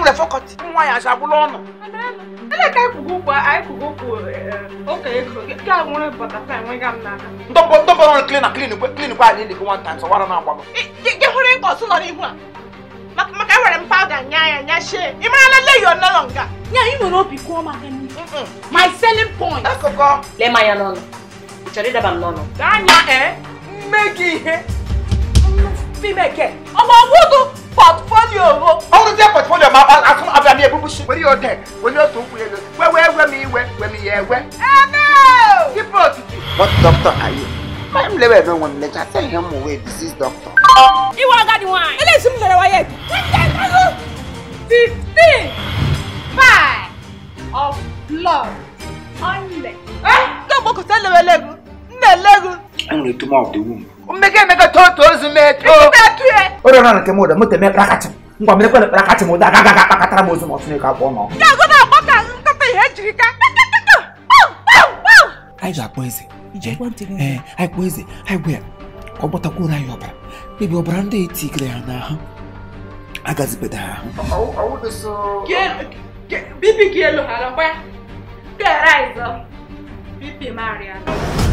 nwere fọkọtị nwa ya achagbụla ọnụ ele ka anyị kwugo oke ego ga nwere bọtata enweghị m n'aka ndọbọ ọrụ klin kwa anyị ndịgo one time sọwara na-agbago gị hụrụ nkọsụ nọ n'ihu a maka enwere m pawuda nya ya nya shee ị mara na leyo nọ nga nya ị nwere obi kụọ maka n'ihu my selling point akụkọ lee ma ya n'ọnụ ị chọrọ ịdaba m n'ọnụ anya mmegi ihe fimeke ọgbọgwụdụ portfolio ọrụzie portfolio ma asụ abịa na ebubushi were ya ode onye otu okwu ego we m iwe ya egwe ipe otiti what doctor are you? I'm never even one lecture. I tell him away disease doctor. You want that one? Let's move the way. 15 5 of blood only. Come on, tell the lego. Lego. I'm going to mouth the womb. Mega totos met. Oh, no, no, come on, the Mekakachi. I'm going to put a Rakati with a Gagamozo of Snake Bono. You're going to put a head. I got poison. I poison. I wear. Or what a good eye opera. Maybe a brandy tigre now. I got it better. Oh, the so. Get Bibi Giello, Get right, Bibi Maria.